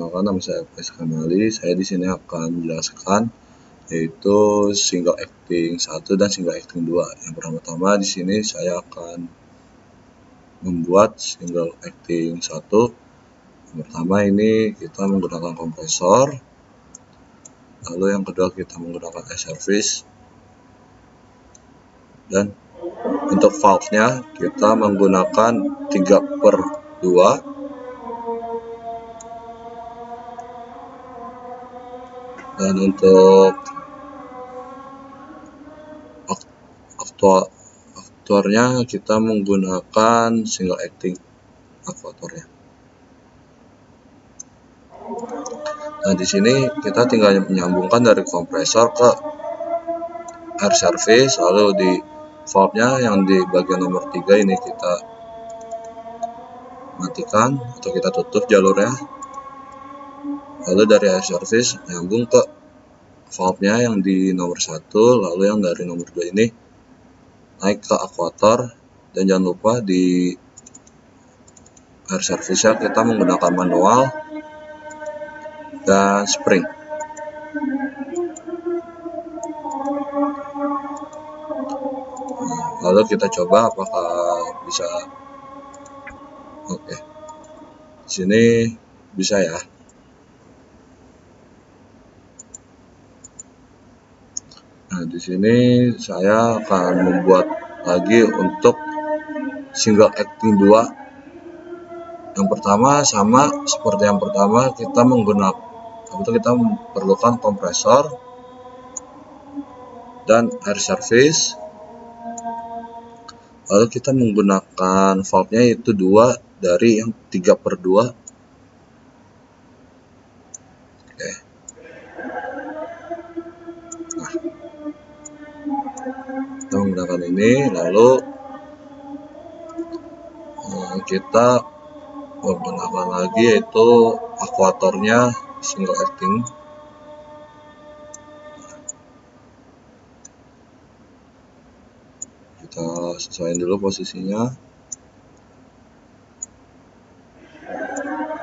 Perkenalkan, nama saya Faiz Kamali. Saya di sini akan menjelaskan yaitu single acting 1 dan single acting 2. Yang pertama di sini saya akan membuat single acting 1. Yang pertama ini kita menggunakan kompresor. Lalu yang kedua kita menggunakan air service. Dan untuk valve-nya kita menggunakan 3/2. Dan untuk aktuatornya kita menggunakan single acting aktuatornya. Nah, di sini kita tinggal menyambungkan dari kompresor ke air service, lalu di valve-nya yang di bagian nomor 3 ini kita matikan atau kita tutup jalurnya. Lalu dari air service nyambung ke valve-nya yang di nomor 1, lalu yang dari nomor 2 ini naik ke akuator. Dan jangan lupa di air service-nya kita menggunakan manual dan spring. Lalu kita coba apakah bisa. Oke. Di sini bisa ya. Nah, di sini saya akan membuat lagi untuk single acting 2. Yang pertama sama seperti yang pertama, kita memerlukan kompresor dan air service. Lalu kita menggunakan valve-nya yaitu 2 dari yang 3/2. Oke. Nah, kita menggunakan ini, lalu kita menggunakan lagi yaitu akuatornya single acting. Kita sesuaikan dulu posisinya.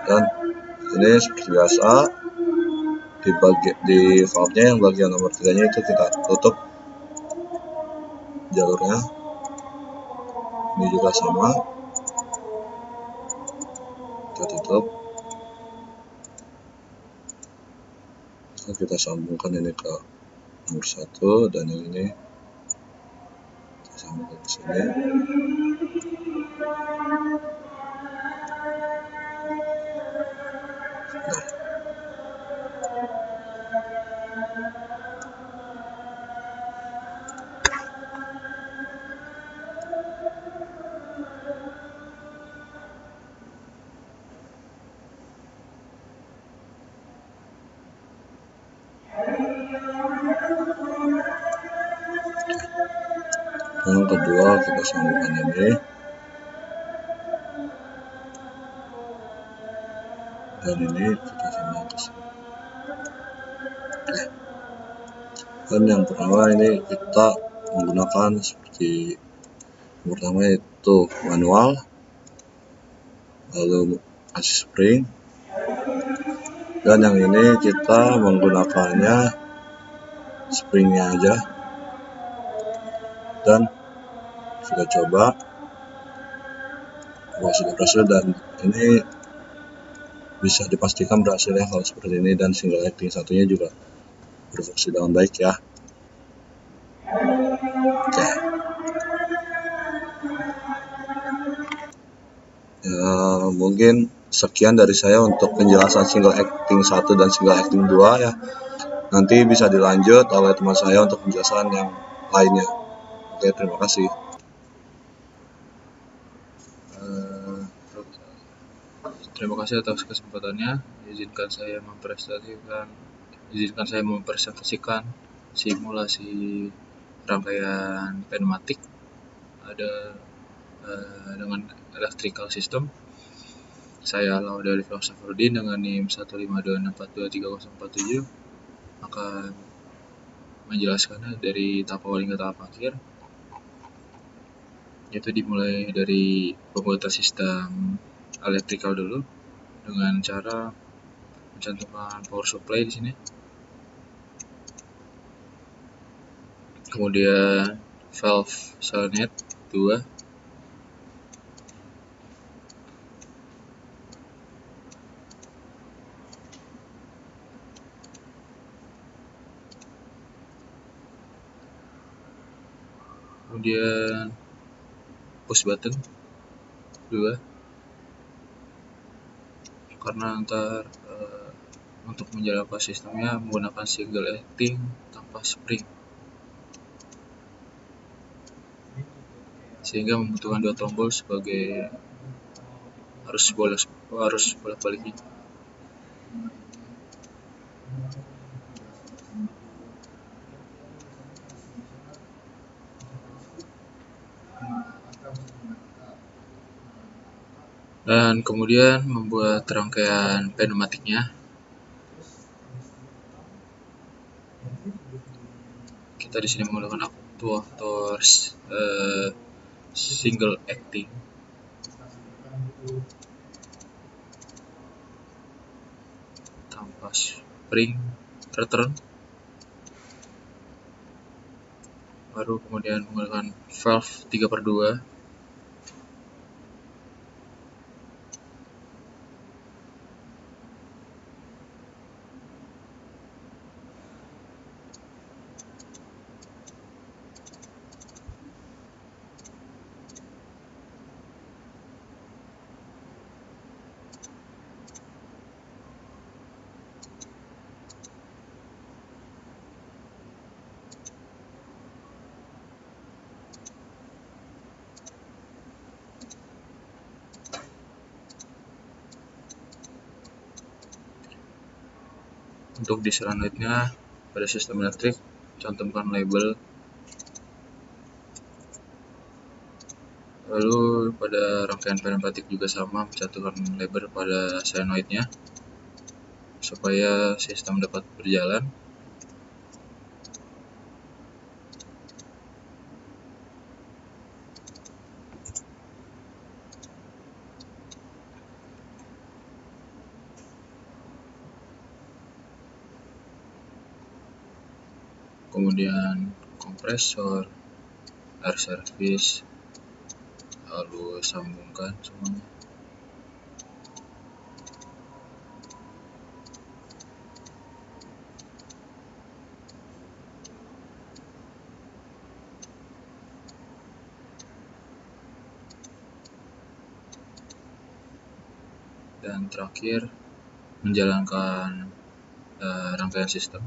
Dan ini seperti biasa di valve-nya yang bagian nomor 3-nya itu kita tutup jalurnya. Ini juga sama, kita tutup. Lalu kita sambungkan ini ke nomor 1 dan yang ini kita sambungkan ke sini. Nah, yang kedua kita sambungkan ini. Dan ini kita sambungkan ke sini. Oke. Dan yang pertama ini kita menggunakan seperti yang pertama yaitu manual, lalu kasih spring. Dan yang ini kita menggunakannya springnya aja. Dan sudah coba, sudah berhasil, dan ini bisa dipastikan berhasil ya kalau seperti ini, dan single acting satunya juga berfungsi dengan baik ya. Oke. Ya, mungkin sekian dari saya untuk penjelasan single acting 1 dan single acting 2 ya. Nanti bisa dilanjut oleh teman saya untuk penjelasan yang lainnya. Oke, terima kasih. Terima kasih atas kesempatannya. Izinkan saya mempresentasikan simulasi rangkaian pneumatik dengan electrical system. Saya Laudari Safrudin dengan NIM 15264230047 akan menjelaskannya dari tahap awal hingga tahap akhir, yaitu dimulai dari pembuatan sistem elektrikal dulu dengan cara mencantumkan power supply di sini. Kemudian valve solenoid 2. Kemudian push button 2, karena untuk menjalankan sistemnya menggunakan single acting tanpa spring, sehingga membutuhkan 2 tombol sebagai harus bolak-baliknya. Dan kemudian membuat rangkaian pneumatiknya. Kita di sini menggunakan aktuator single acting tanpa spring return. Baru kemudian menggunakan valve 3/2. Untuk di solenoidnya pada sistem elektrik cantumkan label. Lalu pada rangkaian pneumatik juga sama, mencantumkan label pada solenoidnya supaya sistem dapat berjalan. Kemudian kompresor, air service, lalu sambungkan semuanya. Dan terakhir menjalankan rangkaian sistem.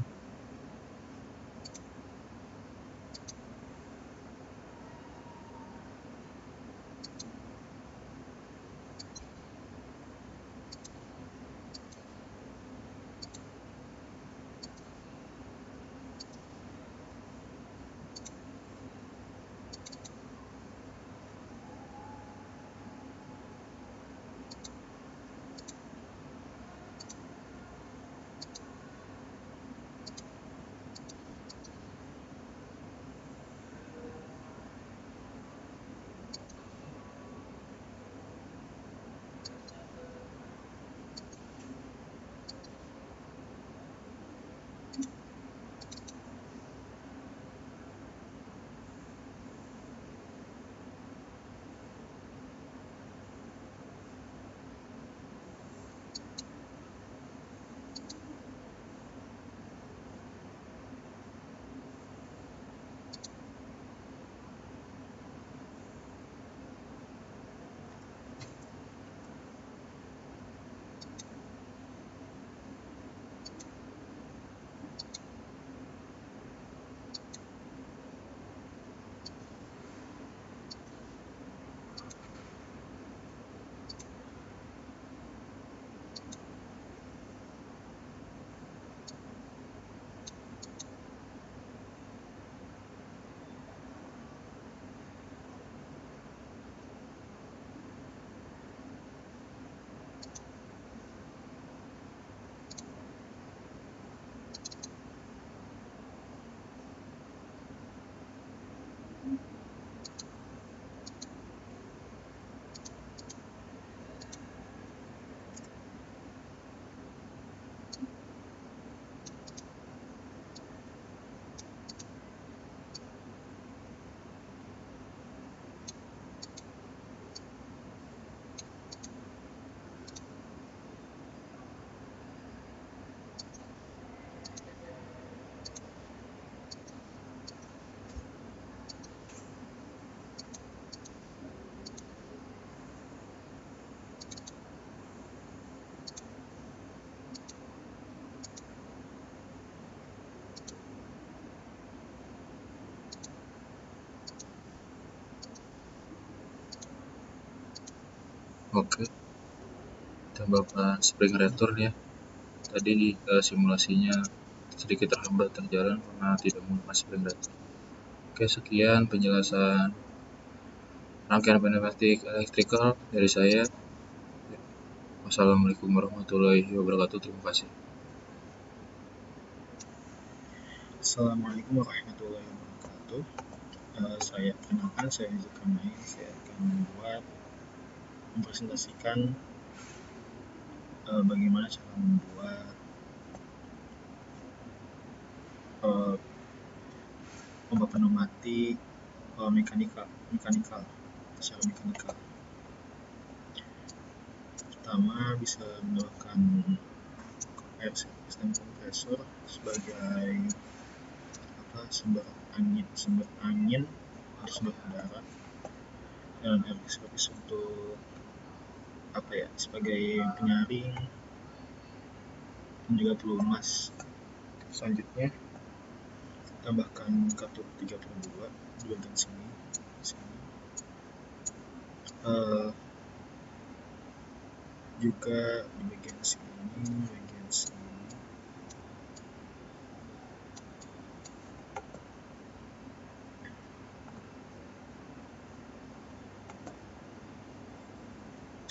Oke, tambahkan spring return ya. Tadi simulasinya sedikit terhambat terjalan karena tidak menggunakan spring return. Oke, sekian penjelasan rangkaian pneumatik elektrikal dari saya. Wassalamualaikum warahmatullahi wabarakatuh. Terima kasih. Assalamualaikum warahmatullahi wabarakatuh. Saya perkenalkan, saya Zulkarnain. Saya akan mempresentasikan bagaimana cara membuat pompa pneumatik mekanikal secara mekanikal. Pertama, bisa menggunakan air sistem kompresor sebagai sumber angin harus berudara, dan air service untuk sebagai penyaring dan juga pelumas. Selanjutnya, tambahkan katup 3/2 di bagian sini. Juga di bagian sini.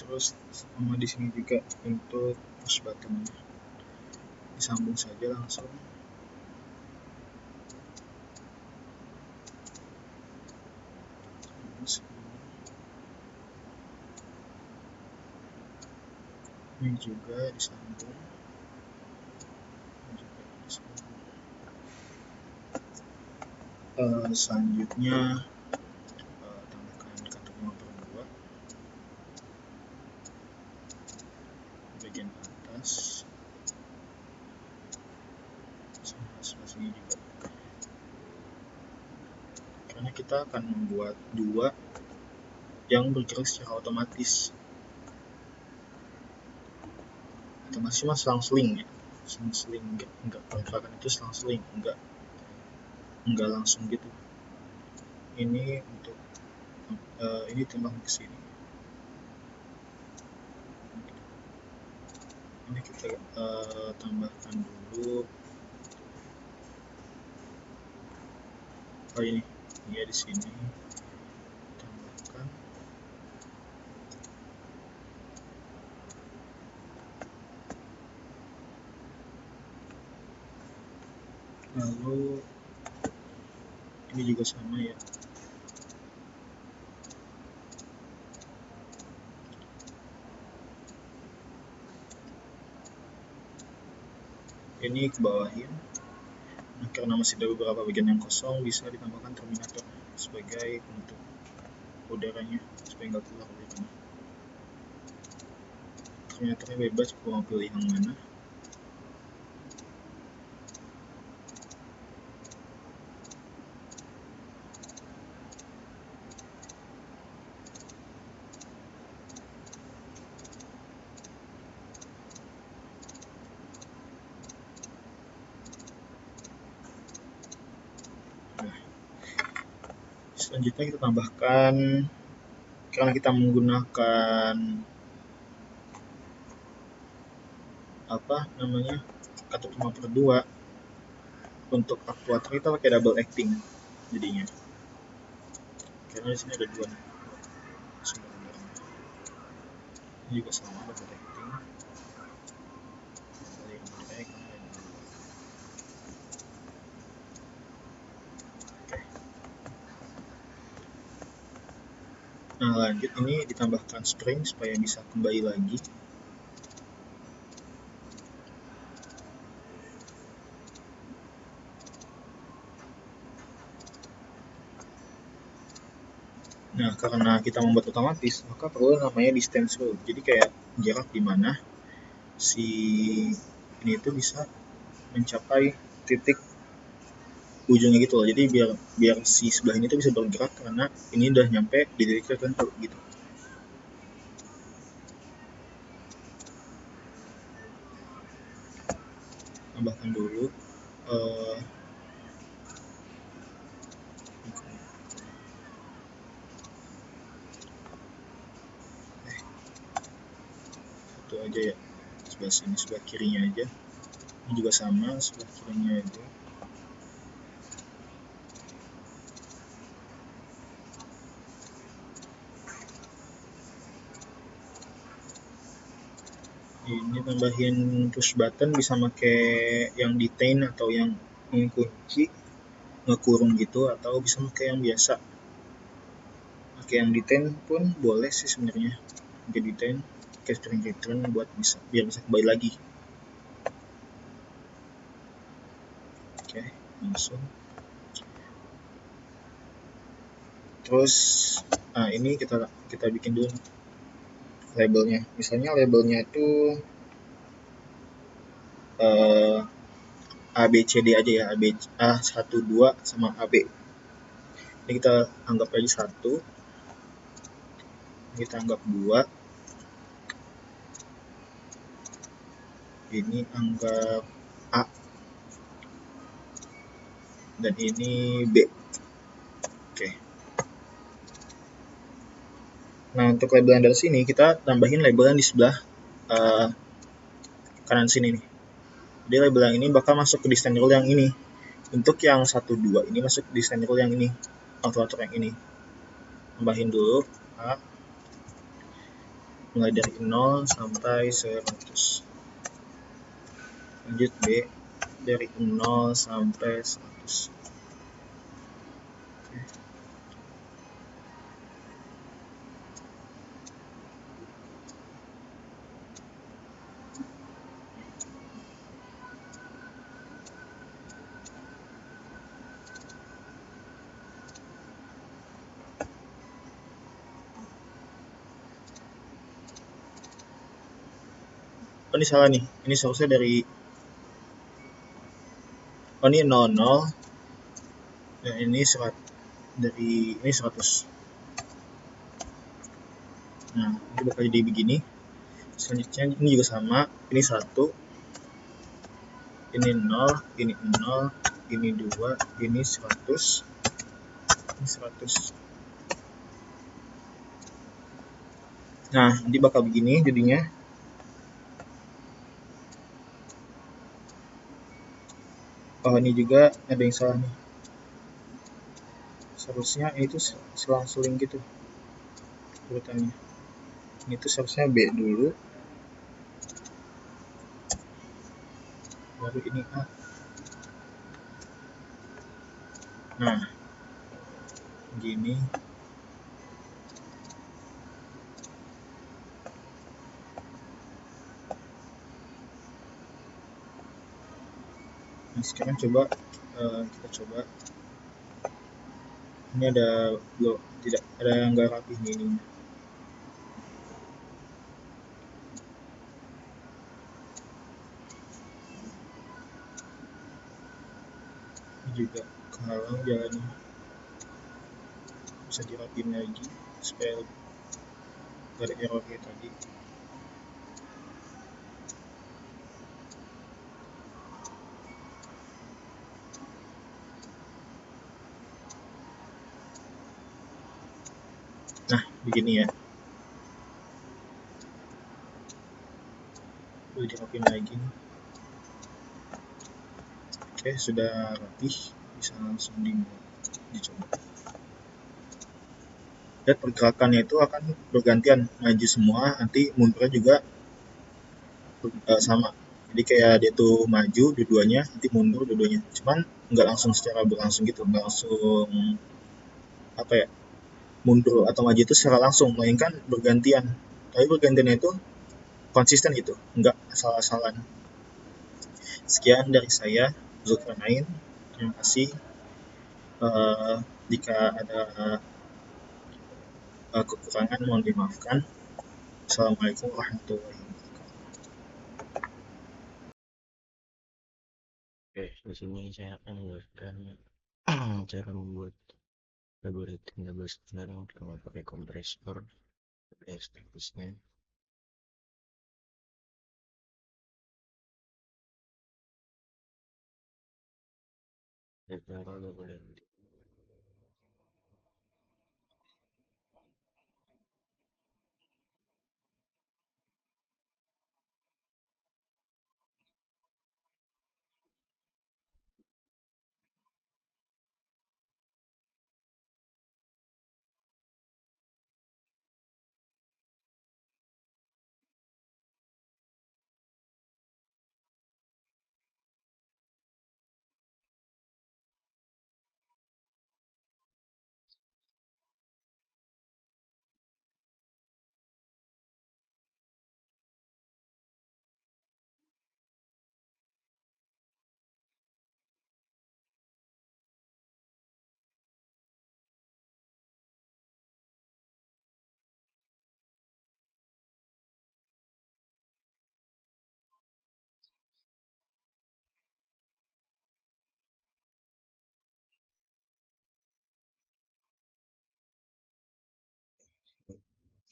Terus sama di sini juga untuk push buttonnya, disambung saja langsung. Ini juga disambung. Selanjutnya tambahkan katup 5/2 bagian atas sama sebelah sini juga, karena kita akan membuat dua yang bergerak secara otomatis mah selang-seling ya, enggak pergerakan itu selang-seling, enggak langsung gitu. Ini untuk ini tambah ke sini. Ini kita tambahkan dulu. Ini ya di sini tambahkan. Lalu ini juga sama ya. Ini ke bawahin. Nah, karena masih ada beberapa bagian yang kosong, bisa ditambahkan terminator sebagai penutup udaranya supaya nggak keluar udaranya. Terminatornya bebas, mau pilih yang mana. Selanjutnya kita tambahkan, karena kita menggunakan katup 5/2, untuk aktuator kita pakai double acting jadinya, karena di sini ada dua sumber udaranya. Ini juga sama double acting. Nah, lanjut ini ditambahkan spring supaya bisa kembali lagi. Nah, karena kita membuat otomatis, maka perlu namanya distance rule. Jadi kayak jarak di mana si ini itu bisa mencapai titik ujungnya gitu loh. Jadi biar si sebelah ini tuh bisa bergerak karena ini udah nyampe di titik tertentu gitu. Tambahkan dulu aja ya, sebelah sini, sebelah kirinya aja. Ini juga sama, sebelah kirinya aja. Ini tambahin push button bisa pakai yang detain atau yang kunci ngekurung gitu, atau bisa pakai yang biasa. Pakai yang detain pun boleh sih sebenarnya. Pakai detain, pakai spring return buat bisa biar bisa kembali lagi. Oke, langsung. Terus, nah ini kita bikin dulu labelnya. Misalnya labelnya itu A B C D aja ya, A 1 2 sama AB. Ini kita anggap aja 1, kita anggap 2, ini anggap A, dan ini B. Oke. Nah, untuk label yang dari sini kita tambahin label yang di sebelah kanan sini nih. Jadi label yang ini bakal masuk ke distance rule yang ini. Untuk yang 1 2 ini masuk di distance rule yang ini. Atur yang ini. Tambahin dulu A, mulai dari 0 sampai 100. Lanjut B, dari 0 sampai 100. Oh, ini salah nih. Ini seharusnya dari ini 00 dan ini 100. Dari ini 100. Nah, ini bakal jadi begini. Selanjutnya ini juga sama. Ini 1, ini 0, ini 0, ini 2, ini 100, ini 100. Nah, nanti bakal begini jadinya. Oh, ini juga ada yang salah nih. Seharusnya itu selang-seling gitu urutannya. Ini tuh seharusnya B dulu, baru ini A. Nah, gini. Nah, sekarang coba kita coba. Ini ada tidak ada yang nggak rapi nih ini. Ini juga kehalang jalannya. Bisa dirapin lagi supaya gak ada error kayak tadi. Nah, begini ya. Udah dirapin lagi nih. Oke, sudah rapih, bisa langsung dicoba. Lihat pergerakannya itu akan bergantian, maju semua, nanti mundurnya juga sama. Jadi kayak dia tuh maju dua-duanya, nanti mundur dua-duanya. Cuman nggak langsung secara berlangsung gitu, nggak langsung apa ya, mundur atau maju itu secara langsung, melainkan bergantian. Tapi bergantiannya itu konsisten gitu, nggak asal-asalan. Sekian dari saya, Zulkarnain. Terima kasih. Jika ada kekurangan mohon dimaafkan. Assalamualaikum warahmatullahi wabarakatuh. Oke, di sini saya akan menjelaskan cara membuat algoritma double standard dengan pakai kompresor dan seterusnya. Cara double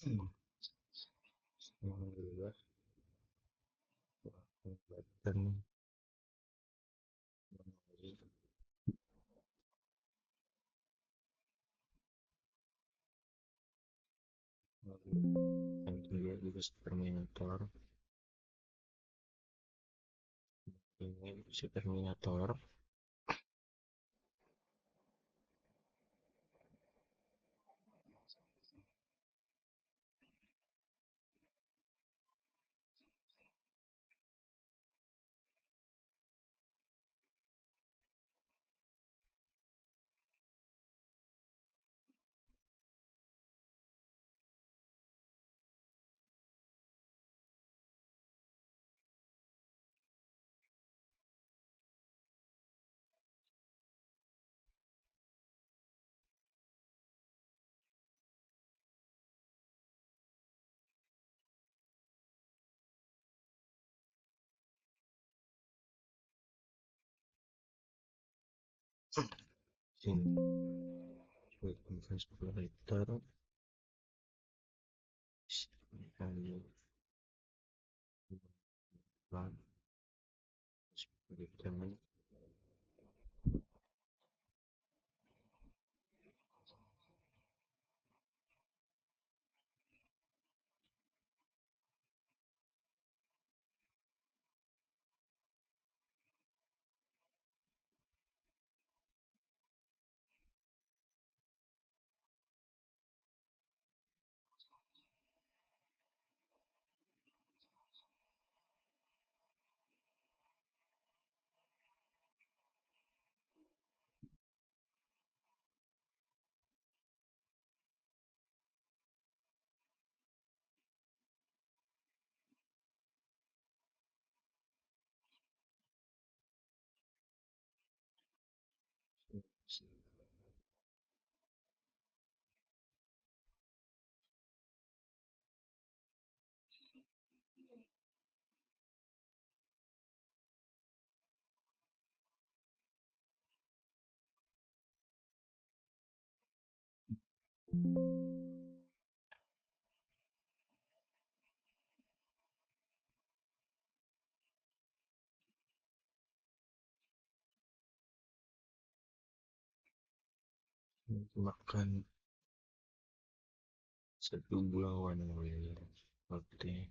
Alhamdulillah dan yang kedua juga Terminator. Ini si Terminator sini Advanced Explorator dan Explorator makan satu bulan waktu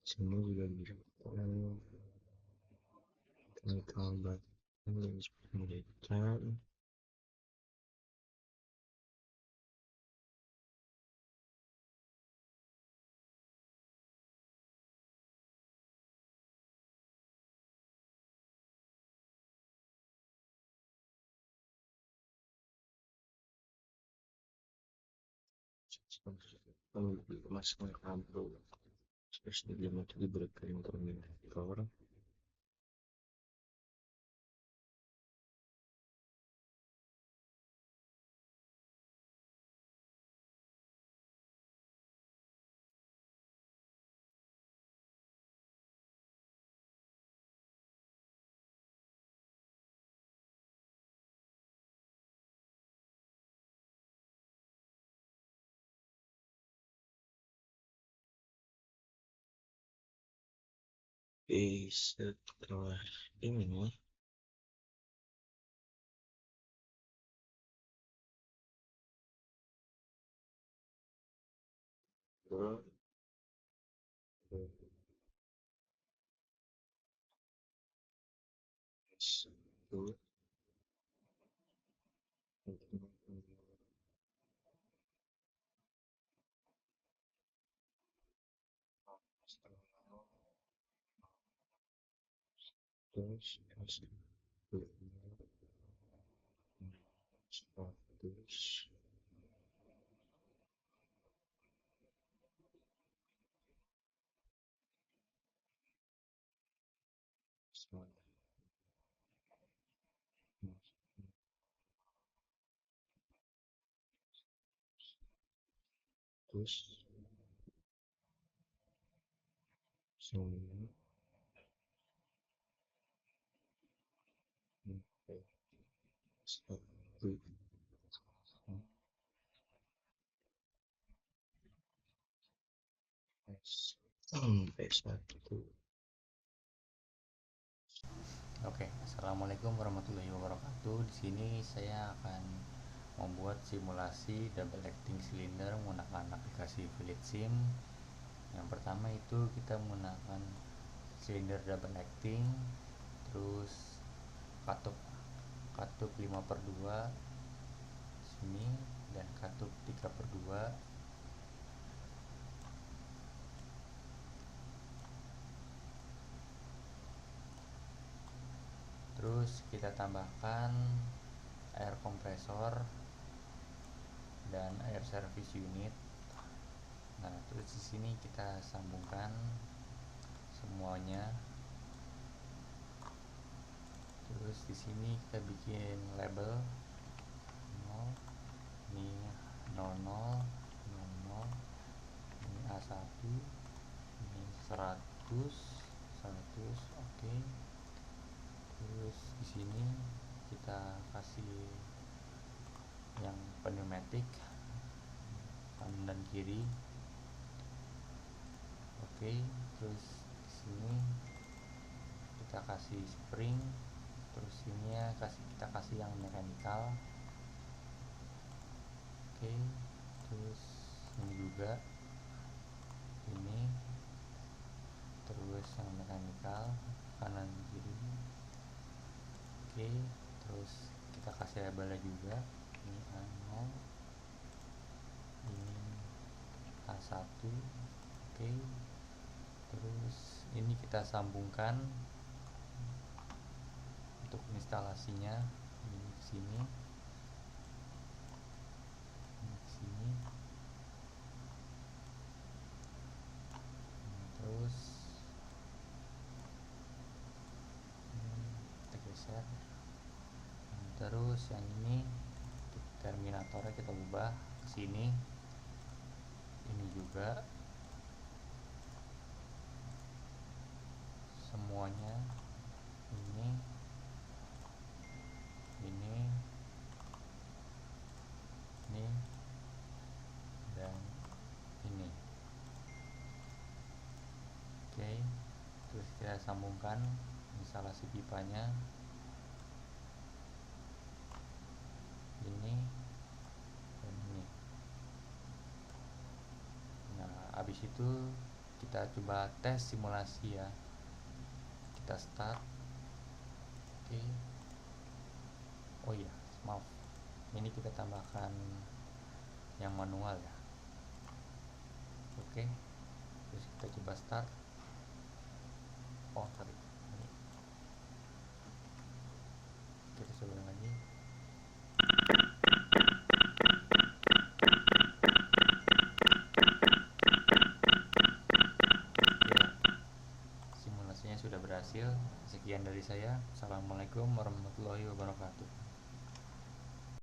semua juga bisa chemical but mereka masuk kampung especially limited diberikan Terminator setelah ini gue itu terus status terus semua status sampai satu. Oke, assalamualaikum warahmatullahi wabarakatuh. Di sini saya akan membuat simulasi double acting silinder menggunakan aplikasi Philips Sim. Yang pertama itu kita menggunakan silinder double acting, terus katup 5/2 sini dan katup 3/2. Terus kita tambahkan air kompresor dan air service unit. Nah, terus di sini kita sambungkan semuanya. Terus di sini kita bikin label 0, ini 00, 00, ini A1, ini 100, 100, oke. Terus di sini kita kasih yang pneumatik kanan dan kiri. Oke, terus di sini kita kasih spring, terus ini ya kita kasih yang mechanical. Oke, terus ini juga ini, terus yang mechanical kanan kiri. Oke, terus kita kasih labelnya juga, ini A0, ini A1. Oke, terus ini kita sambungkan untuk instalasinya, ini ke sini, ini ke sini. Terus kita geser. Terus yang ini terminatornya kita ubah ke sini, ini juga semuanya, ini dan ini. Oke, terus kita sambungkan instalasi pipanya, ini dan ini. Nah, habis itu kita coba tes simulasi ya. Kita start. Oke. Oh iya, maaf, ini kita tambahkan yang manual ya. Oke, terus kita coba start. Oh sorry, ini kita coba lagi. Ya, simulasinya sudah berhasil. Sekian dari saya. Assalamualaikum warahmatullahi wabarakatuh.